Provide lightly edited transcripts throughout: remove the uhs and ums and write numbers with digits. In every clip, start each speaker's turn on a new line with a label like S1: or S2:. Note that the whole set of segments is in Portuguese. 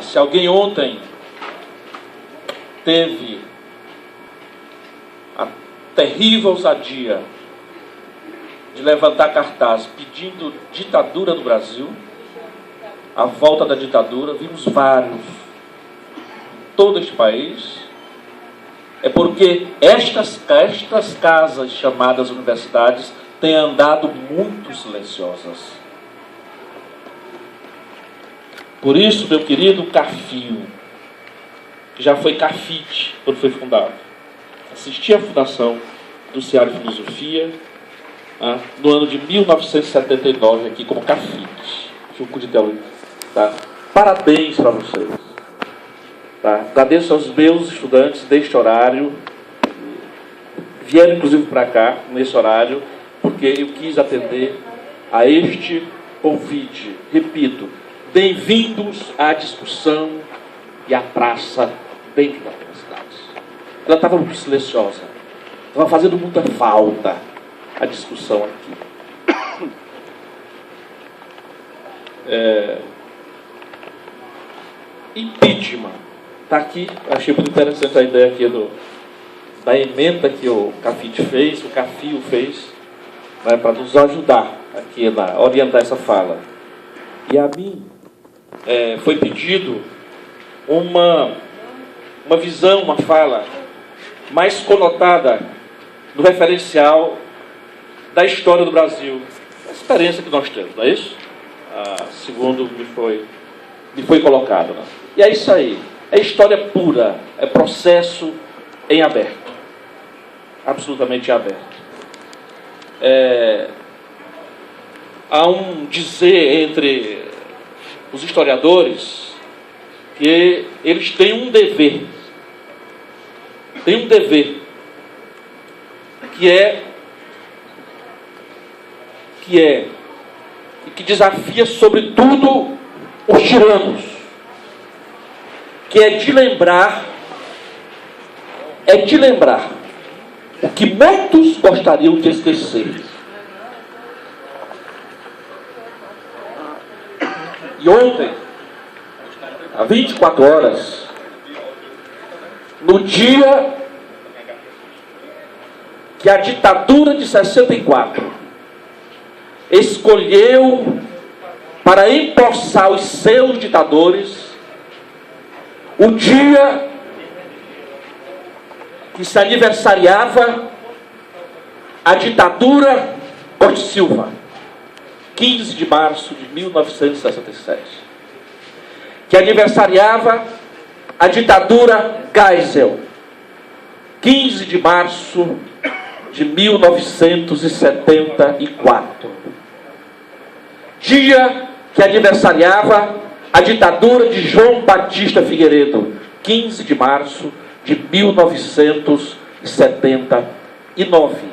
S1: Se alguém ontem teve a terrível ousadia de levantar cartaz pedindo ditadura no Brasil, a volta da ditadura, vimos vários em todo este país, é porque estas casas chamadas universidades têm andado muito silenciosas. Por isso, meu querido CAFIO, que já foi CAFIT quando foi fundado, assisti à fundação do CEA de Filosofia no ano de 1979 aqui como CAFIT, Chuco de Teologia. Tá? Parabéns para vocês. Tá? Agradeço aos meus estudantes deste horário, vieram inclusive para cá nesse horário, porque eu quis atender a este convite. Repito, bem-vindos à discussão e à praça dentro da universidade. Ela estava muito silenciosa, estava fazendo muita falta a discussão aqui. Impeachment. Está aqui, achei muito interessante a ideia aqui da emenda que o CAFIT fez, o CAFIO fez, para nos ajudar aqui a orientar essa fala. E a mim foi pedido uma visão, uma fala mais conotada no referencial da história do Brasil, a experiência que nós temos, não é isso? Segundo me foi colocado. Né? E é isso aí, é história pura, é processo em aberto, absolutamente aberto. Há um dizer entre os historiadores que eles têm um dever, que desafia sobretudo os tiranos, que é de lembrar o que muitos gostariam de esquecer. E ontem, há 24 horas, no dia que a ditadura de 64 escolheu para empossar os seus ditadores, o dia que se aniversariava a ditadura Costa e Silva, 15 de março de 1967, que aniversariava a ditadura Geisel, 15 de março de 1974, dia que aniversariava a ditadura de João Batista Figueiredo, 15 de março de 1979.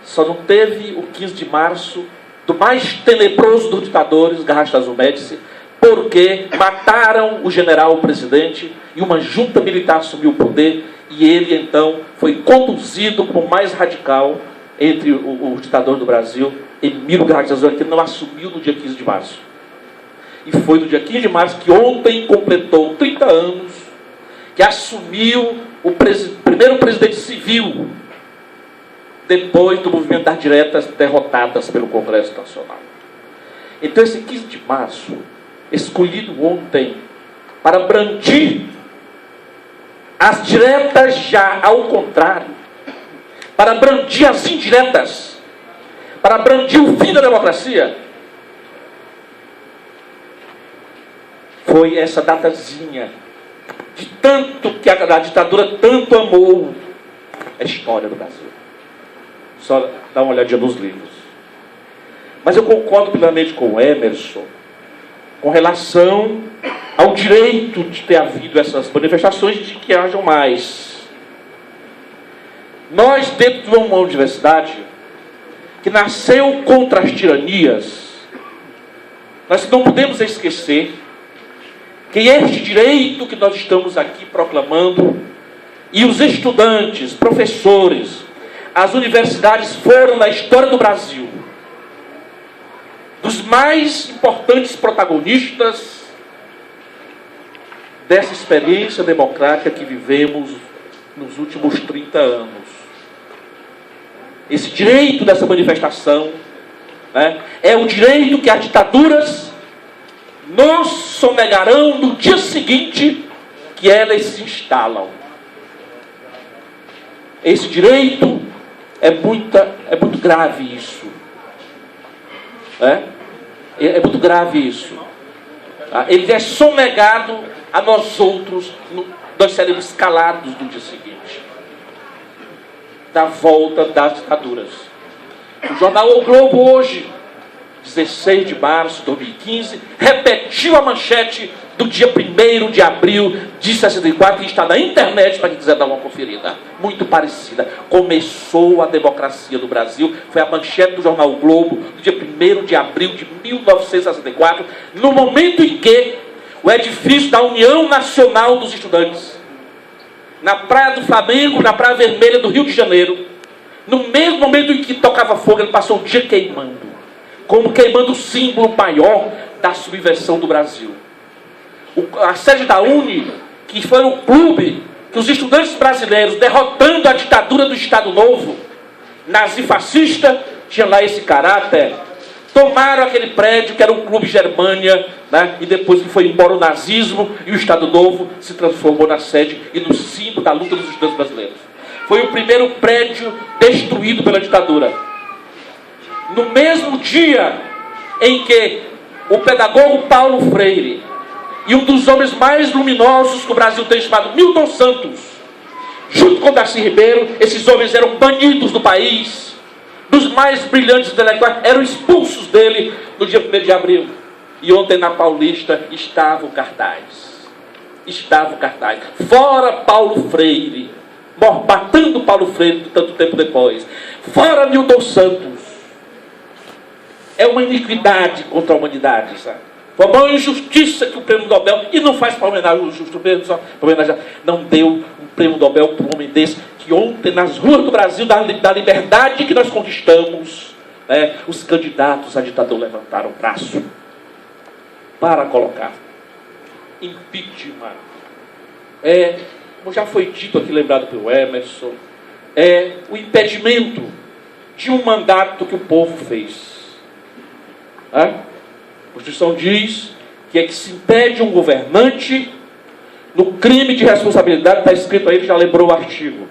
S1: Só não teve o 15 de março do mais tenebroso dos ditadores, Garrastazu Médici, porque mataram o general presidente e uma junta militar assumiu o poder e ele então foi conduzido como o mais radical entre os ditadores do Brasil, Emílio Garrastazu, que não assumiu no dia 15 de março. E foi no dia 15 de março que ontem completou 30 anos que assumiu o primeiro presidente civil depois do movimento das diretas derrotadas pelo Congresso Nacional. Então esse 15 de março, escolhido ontem para brandir as diretas já ao contrário, para brandir as indiretas, para brandir o fim da democracia, foi essa datazinha de tanto que a ditadura tanto amou a história do Brasil. Só dá uma olhadinha nos livros. Mas eu concordo plenamente com o Emerson com relação ao direito de ter havido essas manifestações e de que hajam mais. Nós, dentro de uma universidade que nasceu contra as tiranias, nós não podemos esquecer que este direito que nós estamos aqui proclamando, e os estudantes, professores, as universidades foram na história do Brasil, dos mais importantes protagonistas dessa experiência democrática que vivemos nos últimos 30 anos. Esse direito dessa manifestação, né, é o direito que as ditaduras nos sonegarão no dia seguinte que elas se instalam. Esse direito é muito grave isso. É muito grave isso. Ele é sonegado a nós outros, nós seremos calados no dia seguinte da volta das ditaduras. O jornal O Globo hoje, 16 de março de 2015, repetiu a manchete do dia 1º de abril de 64, que está na internet para quem quiser dar uma conferida. Muito parecida. Começou a democracia no Brasil. Foi a manchete do jornal O Globo, do dia 1º de abril de 1964, no momento em que o edifício da União Nacional dos Estudantes, na Praia do Flamengo, na Praia Vermelha do Rio de Janeiro, no mesmo momento em que tocava fogo, ele passou o dia queimando, como queimando o símbolo maior da subversão do Brasil. A sede da UNE, que foi o clube que os estudantes brasileiros, derrotando a ditadura do Estado Novo, nazifascista, tinha lá esse caráter, tomaram aquele prédio que era um clube Germânia, né? E depois que foi embora o nazismo e o Estado Novo se transformou na sede e no símbolo da luta dos estudantes brasileiros. Foi o primeiro prédio destruído pela ditadura. No mesmo dia em que o pedagogo Paulo Freire e um dos homens mais luminosos que o Brasil tem, chamado Milton Santos, junto com Darcy Ribeiro, esses homens eram banidos do país, dos mais brilhantes intelectuais, eram expulsos dele no dia 1º de abril. E ontem na Paulista estava o cartaz. Estava o cartaz. Fora Paulo Freire. Matando Paulo Freire tanto tempo depois. Fora Milton Santos. É uma iniquidade contra a humanidade, sabe? Foi uma injustiça que o prêmio Nobel, e não faz para homenagear o justo mesmo, só para homenagear, não deu um prêmio Nobel para um homem desse, que ontem, nas ruas do Brasil, da liberdade que nós conquistamos, né, os candidatos a ditador levantaram o braço para colocar impeachment. Como já foi dito aqui, lembrado pelo Emerson, é o impedimento de um mandato que o povo fez. A Constituição diz que é que se impede um governante no crime de responsabilidade, está escrito aí, ele já lembrou o artigo,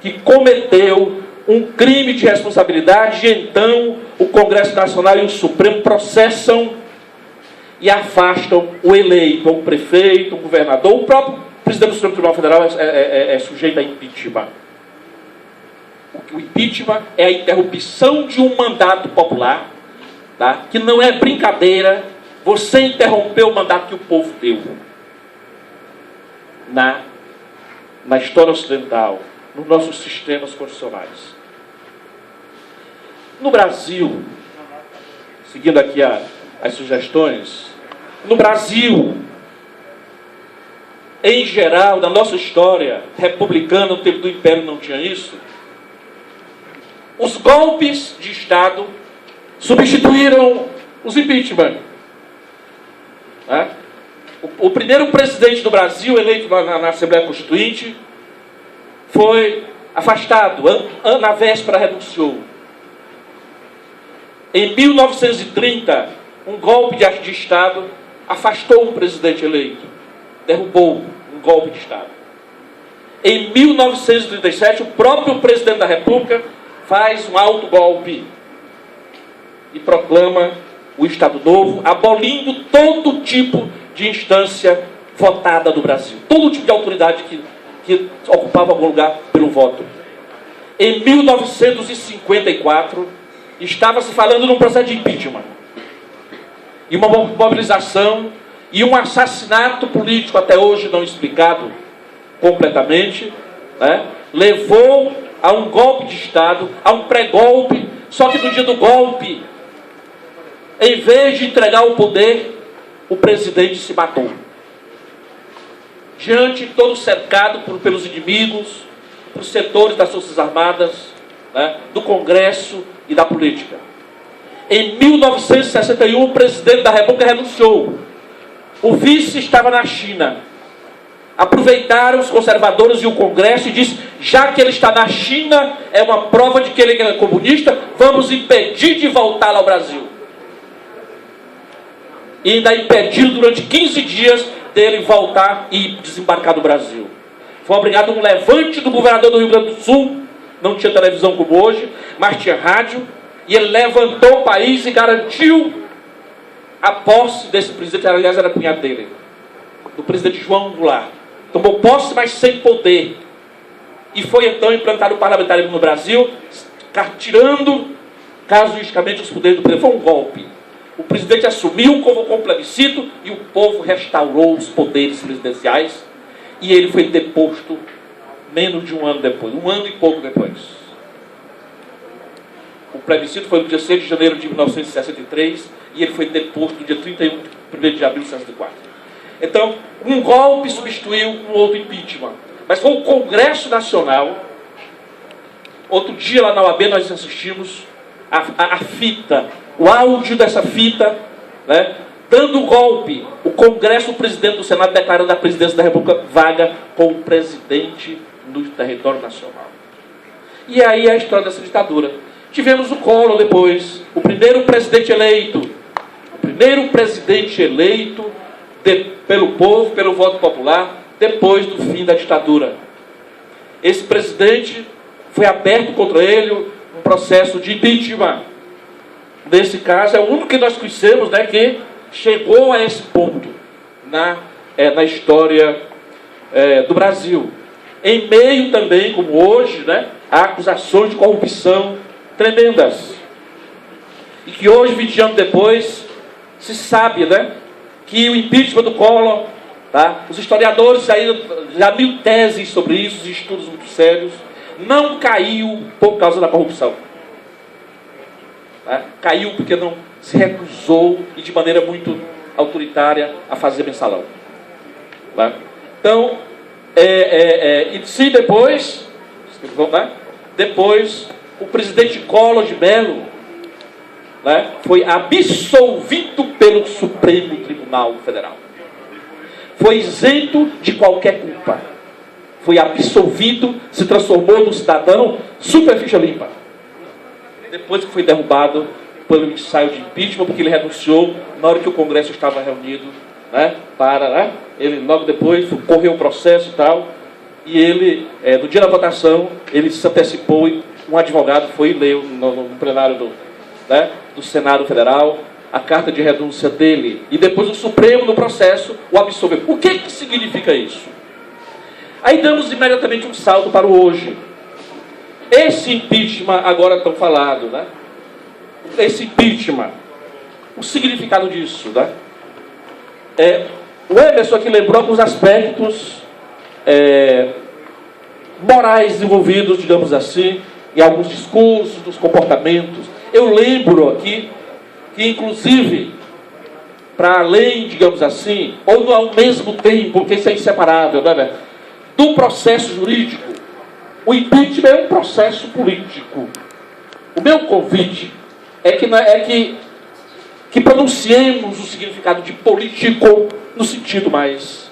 S1: que cometeu um crime de responsabilidade, e então o Congresso Nacional e o Supremo processam e afastam o eleito, o prefeito, o governador, o próprio presidente do Supremo Tribunal Federal é sujeito a impeachment. O impeachment é a interrupção de um mandato popular, tá? Que não é brincadeira, você interrompeu o mandato que o povo deu. Na história ocidental, nos nossos sistemas constitucionais. No Brasil, seguindo aqui as sugestões, no Brasil, em geral, na nossa história republicana, no tempo do Império não tinha isso, os golpes de Estado substituíram os impeachment. O primeiro presidente do Brasil, eleito na Assembleia Constituinte, foi afastado, na véspera renunciou. Em 1930, um golpe de Estado afastou um presidente eleito, derrubou um golpe de Estado. Em 1937, o próprio presidente da República faz um autogolpe e proclama o Estado Novo, abolindo todo tipo de instância votada do Brasil, todo tipo de autoridade que ocupava algum lugar pelo voto. Em 1954, estava se falando num processo de impeachment, e uma mobilização e um assassinato político até hoje não explicado completamente, né, levou a um golpe de Estado, a um pré-golpe, só que no dia do golpe, em vez de entregar o poder, o presidente se matou. Diante de todo cercado pelos inimigos, pelos setores das Forças Armadas, né, do Congresso e da política. Em 1961, o presidente da República renunciou. O vice estava na China. Aproveitaram os conservadores e o Congresso e disse: já que ele está na China, é uma prova de que ele é comunista, vamos impedir de voltar ao Brasil. E ainda impediram durante 15 dias dele voltar e desembarcar no Brasil. Foi obrigado um levante do governador do Rio Grande do Sul, não tinha televisão como hoje, mas tinha rádio, e ele levantou o país e garantiu a posse desse presidente, aliás era cunhado dele, do presidente João Goulart. Tomou posse, mas sem poder. E foi então implantado o parlamentarismo no Brasil, tirando casuisticamente os poderes do presidente. Foi um golpe. O presidente assumiu, convocou um plebiscito e o povo restaurou os poderes presidenciais. E ele foi deposto menos de um ano depois, um ano e pouco depois. O plebiscito foi no dia 6 de janeiro de 1963 e ele foi deposto no dia 31 de abril de 1964. Então, um golpe substituiu um outro impeachment. Mas foi o Congresso Nacional. Outro dia lá na OAB nós assistimos a fita, o áudio dessa fita, né, dando o golpe. O Congresso, o presidente do Senado declarando a presidência da República vaga com o presidente no território nacional. E aí a história dessa ditadura. Tivemos o Collor depois, o primeiro presidente eleito. O primeiro presidente eleito pelo povo, pelo voto popular, depois do fim da ditadura. Esse presidente, foi aberto contra ele um processo de impeachment. Nesse caso, é o único que nós conhecemos, né, que chegou a esse ponto na história do Brasil. Em meio também, como hoje, né, a acusações de corrupção tremendas. E que hoje, 20 anos depois, se sabe, né, que o impeachment do Collor, tá, os historiadores já mil teses sobre isso, estudos muito sérios, não caiu por causa da corrupção. Tá? Caiu porque não se recusou e de maneira muito autoritária a fazer mensalão. Tá? Então, e se depois, né, o presidente Collor de Mello, né, foi absolvido pelo Supremo Tribunal Federal. Foi isento de qualquer culpa. Foi absolvido, se transformou num cidadão super ficha limpa. Depois que foi derrubado pelo ensaio de impeachment, porque ele renunciou na hora que o Congresso estava reunido, né, ele logo depois correu o processo e tal, e ele, no dia da votação, ele se antecipou e um advogado foi e leu no plenário do Senado Federal a carta de renúncia dele, e depois o Supremo no processo o absolveu. O que significa isso? Aí damos imediatamente um salto para o hoje. Esse impeachment agora tão falado, né? Esse impeachment, o significado disso, né? O Emerson aqui lembrou alguns aspectos morais envolvidos, digamos assim, em alguns discursos, dos comportamentos. Eu lembro aqui que, inclusive, para além, digamos assim, ou ao mesmo tempo, porque isso é inseparável, né, do processo jurídico, o impeachment é um processo político. O meu convite é que pronunciemos o significado de político no sentido mais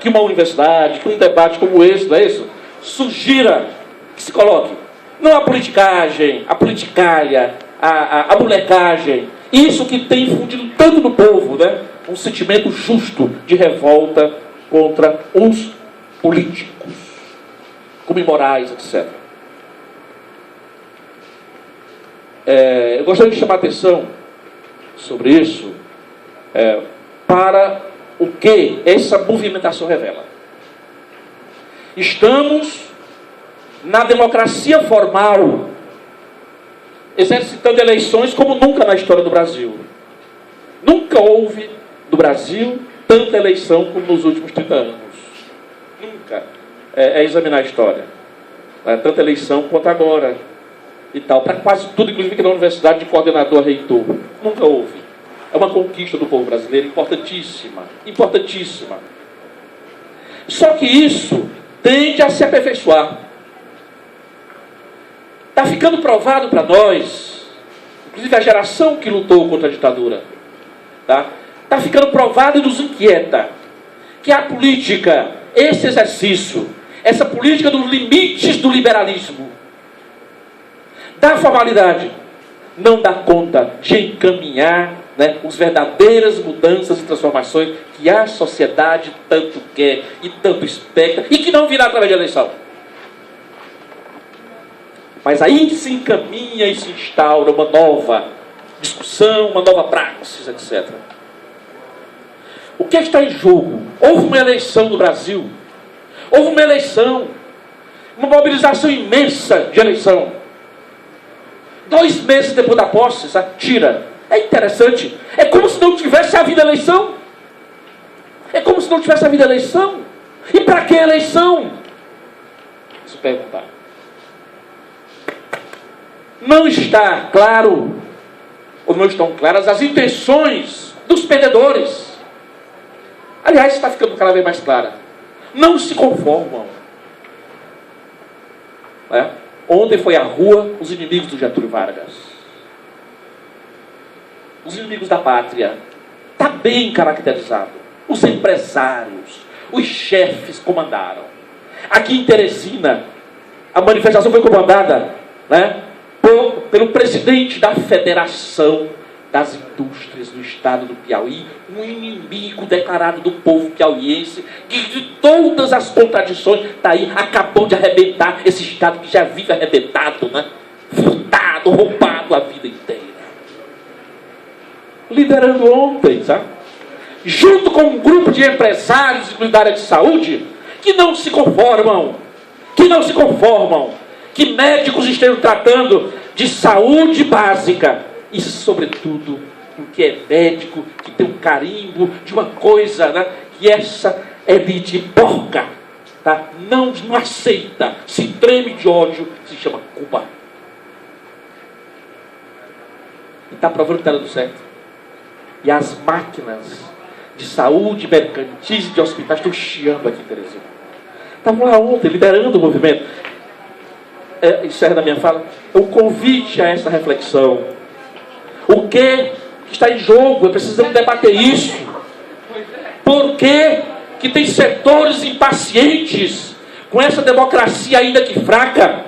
S1: que uma universidade, que um debate como esse, não é isso? Sugira que se coloque não a politicagem, a politicalha, a molecagem, isso que tem infundido tanto no povo, né? Um sentimento justo de revolta contra os políticos, como imorais, etc. Eu gostaria de chamar a atenção sobre isso, para o que essa movimentação revela. Estamos na democracia formal, exercitando eleições como nunca na história do Brasil. Nunca houve no Brasil tanta eleição como nos últimos 30 anos. Nunca. Examinar a história. Tanta eleição quanto agora. E tal. Para quase tudo, inclusive aqui na universidade, de coordenador a reitor. Nunca houve. É uma conquista do povo brasileiro importantíssima. Importantíssima. Só que isso tende a se aperfeiçoar. Está ficando provado para nós, inclusive a geração que lutou contra a ditadura, está ficando provado e nos inquieta que a política, esse exercício, essa política dos limites do liberalismo, da formalidade, não dá conta de encaminhar as verdadeiras mudanças e transformações que a sociedade tanto quer e tanto expecta e que não virá através de eleição. Mas aí se encaminha e se instaura uma nova discussão, uma nova praxis, etc. O que está em jogo? Houve uma eleição no Brasil. Houve uma eleição. Uma mobilização imensa de eleição. 2 meses depois da posse, tira. É interessante. É como se não tivesse havido eleição. É como se não tivesse havido eleição. E para que eleição? Se perguntar. Não está claro, ou não estão claras, as intenções dos perdedores. Aliás, está ficando cada vez mais clara. Não se conformam. Ontem foi à rua os inimigos do Getúlio Vargas. Os inimigos da pátria. Está bem caracterizado. Os empresários, os chefes comandaram. Aqui em Teresina, a manifestação foi comandada, pelo presidente da Federação das Indústrias do Estado do Piauí, um inimigo declarado do povo piauiense, que de todas as contradições, está aí, acabou de arrebentar esse Estado que já vive arrebentado, furtado, roubado a vida inteira. Liderando ontem, junto com um grupo de empresários, inclusive da área de saúde, que não se conformam, que médicos estejam tratando de saúde básica e, sobretudo, o que é médico, que tem um carimbo de uma coisa, que essa elite porca, não aceita, se treme de ódio, se chama Cuba. E está provando que está dando certo. E as máquinas de saúde, mercantis e de hospitais estão chiando aqui em Teresina. Estavam lá ontem, liderando o movimento. Encerro da minha fala, o convite a essa reflexão. O que está em jogo? Precisamos debater isso. Por que tem setores impacientes com essa democracia ainda que fraca,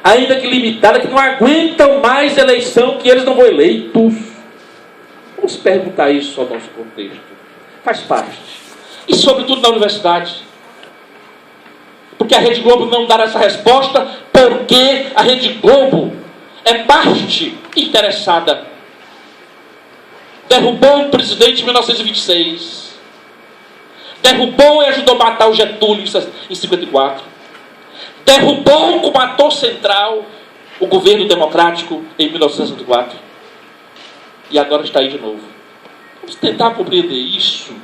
S1: ainda que limitada, que não aguentam mais eleição, que eles não vão eleitos? Vamos perguntar isso ao nosso contexto. Faz parte. E sobretudo na universidade. Porque a Rede Globo não dá essa resposta, porque a Rede Globo é parte interessada. Derrubou o presidente em 1926. Derrubou e ajudou a matar o Getúlio em 54. Derrubou como ator central o governo democrático em 1964. E agora está aí de novo. Vamos tentar compreender isso.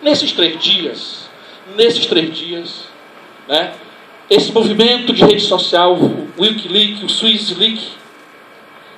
S1: Nesses 3 dias, esse movimento de rede social, o Wikileaks, o Swissleaks,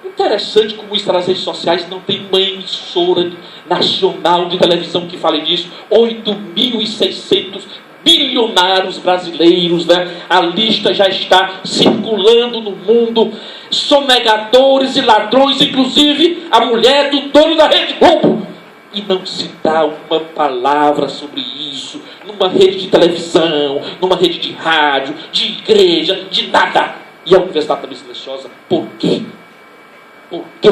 S1: interessante como isso nas redes sociais não tem uma emissora nacional de televisão que fale disso. 8.600 bilionários brasileiros, a lista já está circulando no mundo, sonegadores e ladrões, inclusive a mulher do dono da Rede Globo. E não se dá uma palavra sobre isso numa rede de televisão, numa rede de rádio, de igreja, de nada. E a universidade também silenciosa. Por quê? Por quê?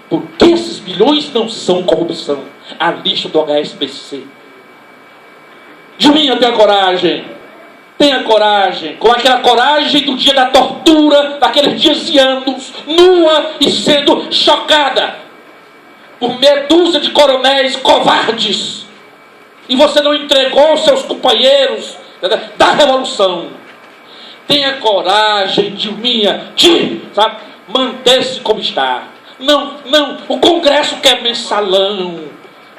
S1: Porque esses bilhões não são corrupção. A lista do HSBC. Julinha, tenha coragem. Tenha coragem. Com aquela coragem do dia da tortura, daqueles dias e anos, nua e sendo chocada por meia dúzia de coronéis covardes. E você não entregou seus companheiros da revolução. Tenha coragem, Dilminha, de manter-se como está. Não, o Congresso quer mensalão.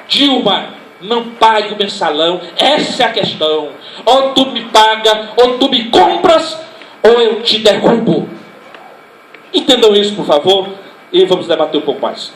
S1: Dilma, não pague o mensalão. Essa é a questão. Ou tu me paga, ou tu me compras, ou eu te derrubo. Entendam isso, por favor, e vamos debater um pouco mais.